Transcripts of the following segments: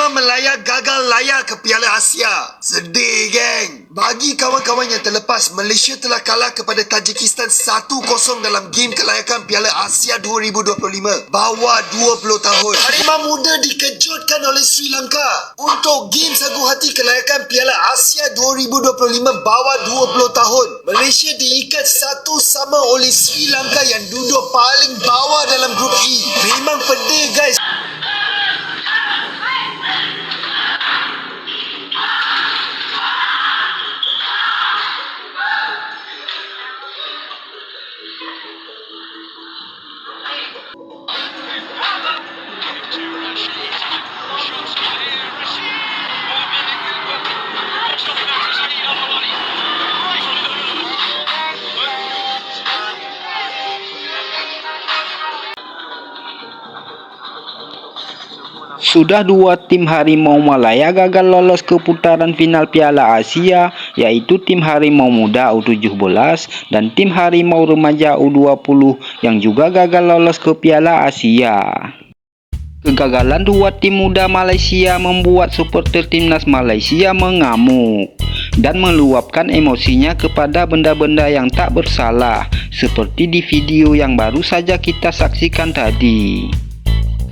Panglima Melaya gagal layak ke Piala Asia. Sedih, geng. Bagi kawan-kawan yang terlepas, Malaysia telah kalah kepada Tajikistan 1-0 dalam game kelayakan Piala Asia 2025 bawah 20 tahun. Harimau Muda dikejutkan oleh Sri Lanka untuk game sagu hati kelayakan Piala Asia 2025 bawah 20 tahun. Malaysia diikat 1-1 oleh Sri Lanka yang duduk paling bawah dalam grup E. Memang pedih, guys. Sudah dua tim Harimau Malaya gagal lolos ke putaran final Piala Asia, yaitu tim Harimau Muda U17 dan tim Harimau Remaja U20 yang juga gagal lolos ke Piala Asia. Kegagalan dua tim muda Malaysia membuat supporter timnas Malaysia mengamuk dan meluapkan emosinya kepada benda-benda yang tak bersalah, seperti di video yang baru saja kita saksikan tadi.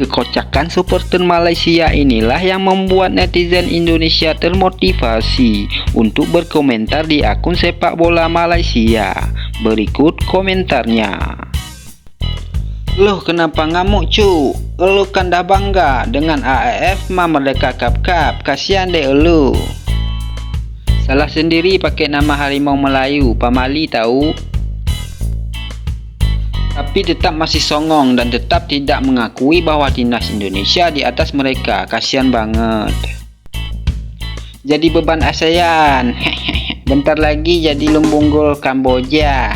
Kekocakan supporter Malaysia inilah yang membuat netizen Indonesia termotivasi untuk berkomentar di akun sepak bola Malaysia. Berikut komentarnya. Loh, kenapa ngamuk cu? Elu kan dah bangga dengan AFF Merdeka Cup. Kasihan deh elu. Salah sendiri pakai nama Harimau Melayu, pamali tahu. Tapi tetap masih songong dan tetap tidak mengakui bahwa timnas Indonesia di atas mereka. Kasihan banget. Jadi beban ASEAN. Bentar lagi jadi lumbung gol Kamboja.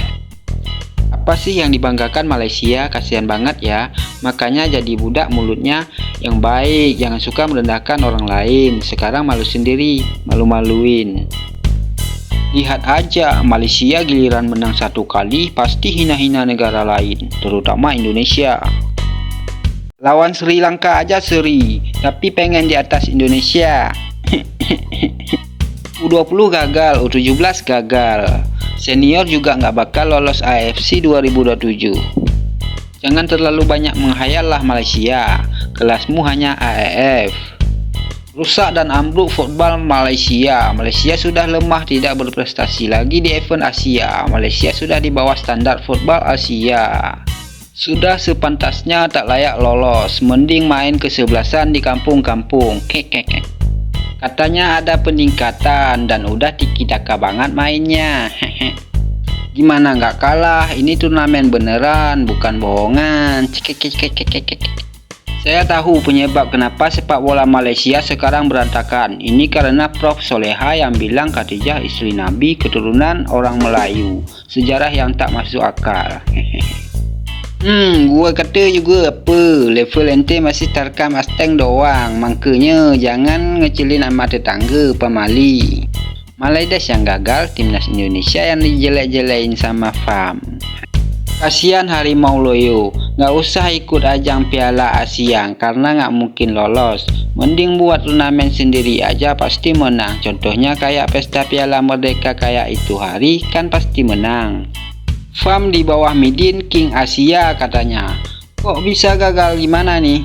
Apa sih yang dibanggakan Malaysia? Kasihan banget ya. Makanya jadi budak mulutnya yang baik. Jangan suka merendahkan orang lain. Sekarang malu sendiri, malu-maluin. Lihat aja, Malaysia giliran menang satu kali pasti hina-hina negara lain, terutama Indonesia. Lawan Sri Lanka aja seri, tapi pengen di atas Indonesia. U20 gagal, U17 gagal. Senior juga nggak bakal lolos AFC 2027. Jangan terlalu banyak menghayal lah Malaysia, kelasmu hanya AFF. Rusak dan ambruk football Malaysia. Malaysia sudah lemah, tidak berprestasi lagi di event Asia. Malaysia sudah di bawah standar football Asia. Sudah sepantasnya tak layak lolos. Mending main kesebelasan di kampung-kampung. Katanya ada peningkatan dan udah tiki-taka banget mainnya. Gimana nggak kalah? Ini turnamen beneran, bukan bohongan. Saya tahu penyebab kenapa sepak bola Malaysia sekarang berantakan. Ini karena Prof Soleha yang bilang Khadijah istri Nabi keturunan orang Melayu. Sejarah yang tak masuk akal. Gua kata juga apa, level ente masih tarkam asteng doang. Makanya jangan ngecilin sama tetangga pamali. Malaidas yang gagal, timnas Indonesia yang dijelek-jelekin sama FAM. Kasihan Harimau Loyo, nggak usah ikut ajang Piala Asia karena nggak mungkin lolos. Mending buat turnamen sendiri aja pasti menang. Contohnya kayak pesta Piala Merdeka kayak itu hari kan pasti menang. FAM di bawah Midin King Asia katanya. Kok bisa gagal gimana nih?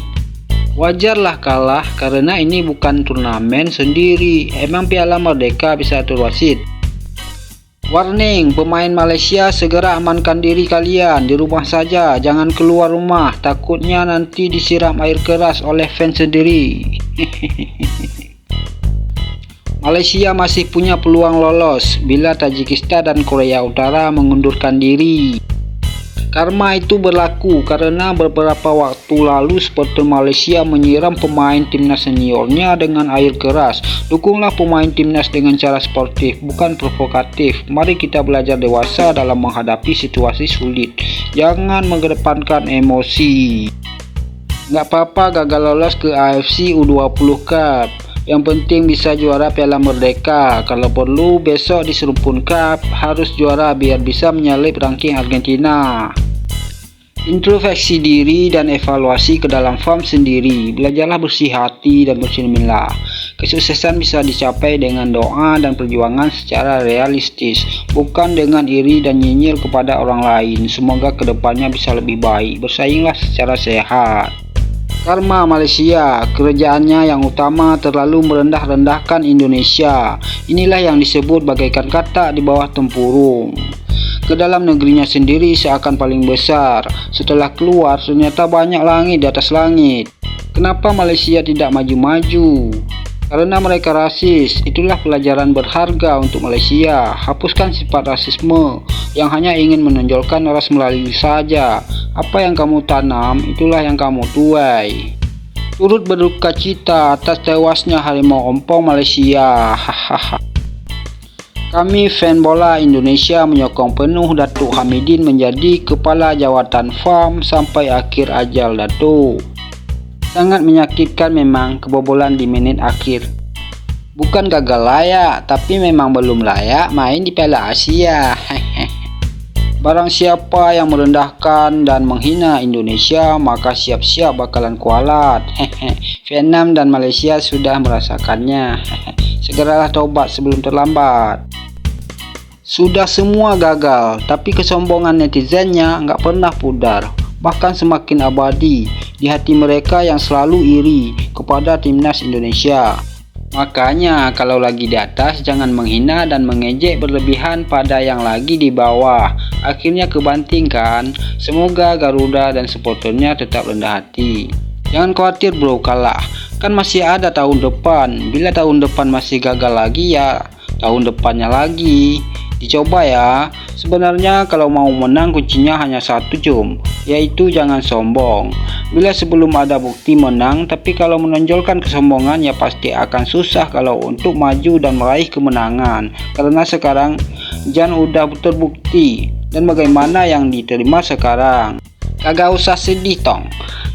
Wajarlah kalah karena ini bukan turnamen sendiri. Emang Piala Merdeka bisa atur wasit? Warning, pemain Malaysia segera amankan diri kalian di rumah saja, jangan keluar rumah, takutnya nanti disiram air keras oleh fans sendiri. Malaysia masih punya peluang lolos bila Tajikistan dan Korea Utara mengundurkan diri. Karma itu berlaku karena beberapa waktu lalu supporter Malaysia menyiram pemain timnas seniornya dengan air keras. Dukunglah pemain timnas dengan cara sportif, bukan provokatif. Mari kita belajar dewasa dalam menghadapi situasi sulit. Jangan mengedepankan emosi. Nggak apa-apa gagal lolos ke AFC U20 Cup. Yang penting bisa juara Piala Merdeka. Kalau perlu besok di Serumpun Cup harus juara biar bisa menyalip ranking Argentina. Introspeksi diri dan evaluasi ke dalam form sendiri. Belajarlah bersih hati dan bercerminlah. Kesuksesan bisa dicapai dengan doa dan perjuangan secara realistis, bukan dengan iri dan nyinyir kepada orang lain. Semoga kedepannya bisa lebih baik. Bersainglah secara sehat. Karma Malaysia, kerjaannya yang utama terlalu merendah-rendahkan Indonesia. Inilah yang disebut bagaikan katak di bawah tempurung. Ke dalam negerinya sendiri seakan paling besar. Setelah keluar ternyata banyak langit di atas langit. Kenapa Malaysia tidak maju-maju? Karena mereka rasis. Itulah pelajaran berharga untuk Malaysia. Hapuskan sifat rasisme yang hanya ingin menonjolkan ras Melayu saja. Apa yang kamu tanam, itulah yang kamu tuai. Turut berduka cita atas tewasnya harimau ompong Malaysia. Hahaha. Kami fan bola Indonesia menyokong penuh Datuk Hamidin menjadi kepala jawatan FAM sampai akhir ajal Datuk. Sangat menyakitkan memang kebobolan di menit akhir. Bukan gagal layak, tapi memang belum layak main di Piala Asia. Barang siapa yang merendahkan dan menghina Indonesia, maka siap-siap bakalan kualat. Vietnam dan Malaysia sudah merasakannya. Segeralah taubat sebelum terlambat. Sudah semua gagal, tapi kesombongan netizennya nggak pernah pudar, bahkan semakin abadi di hati mereka yang selalu iri kepada timnas Indonesia. Makanya kalau lagi di atas jangan menghina dan mengejek berlebihan pada yang lagi di bawah. Akhirnya kebanting kan. Semoga Garuda dan supporternya tetap rendah hati. Jangan khawatir bro kalah, kan masih ada tahun depan. Bila tahun depan masih gagal lagi ya tahun depannya lagi. Dicoba ya. Sebenarnya kalau mau menang kuncinya hanya satu jom, yaitu jangan sombong. Bila sebelum ada bukti menang, tapi kalau menonjolkan kesombongan ya pasti akan susah kalau untuk maju dan meraih kemenangan. Karena sekarang Jan udah terbukti, dan bagaimana yang diterima sekarang. Kagak usah sedih tong,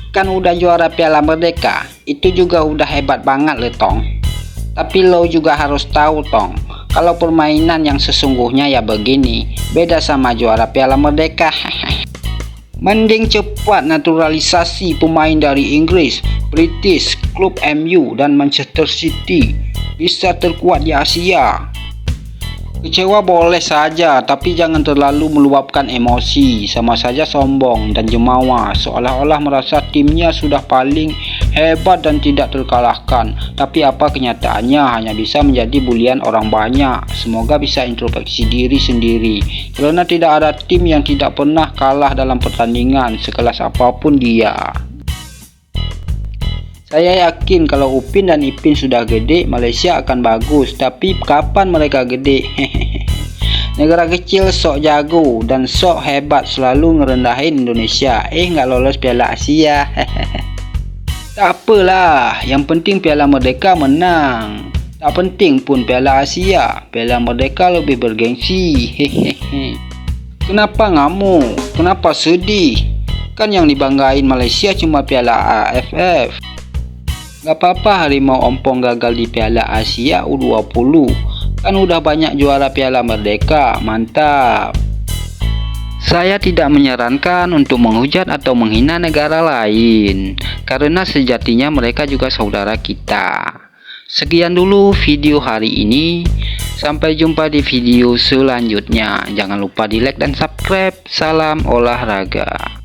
kan udah juara Piala Merdeka, itu juga udah hebat banget le tong. Tapi lo juga harus tahu tong, kalau permainan yang sesungguhnya ya begini, beda sama juara Piala Merdeka. Mending cepat naturalisasi pemain dari Inggris, British, klub MU dan Manchester City bisa terkuat di Asia. Kecewa boleh saja, tapi jangan terlalu meluapkan emosi, sama saja sombong dan jemawa, seolah-olah merasa timnya sudah paling hebat dan tidak terkalahkan. Tapi apa kenyataannya hanya bisa menjadi bulian orang banyak. Semoga bisa introspeksi diri sendiri, karena tidak ada tim yang tidak pernah kalah dalam pertandingan sekelas apapun dia. Saya yakin kalau Upin dan Ipin sudah gede, Malaysia akan bagus. Tapi kapan mereka gede? Negara kecil sok jago dan sok hebat selalu ngerendahin Indonesia. Nggak lolos Piala Asia. Tak apalah, yang penting Piala Merdeka menang. Tak penting pun Piala Asia, Piala Merdeka lebih bergengsi. Kenapa ngamuk? Kenapa sedih? Kan yang dibanggain Malaysia cuma Piala AFF. Gak apa-apa harimau ompong gagal di Piala Asia U20. Kan udah banyak juara Piala Merdeka. Mantap. Saya tidak menyarankan untuk menghujat atau menghina negara lain, karena sejatinya mereka juga saudara kita. Sekian dulu video hari ini. Sampai jumpa di video selanjutnya. Jangan lupa di like dan subscribe. Salam olahraga.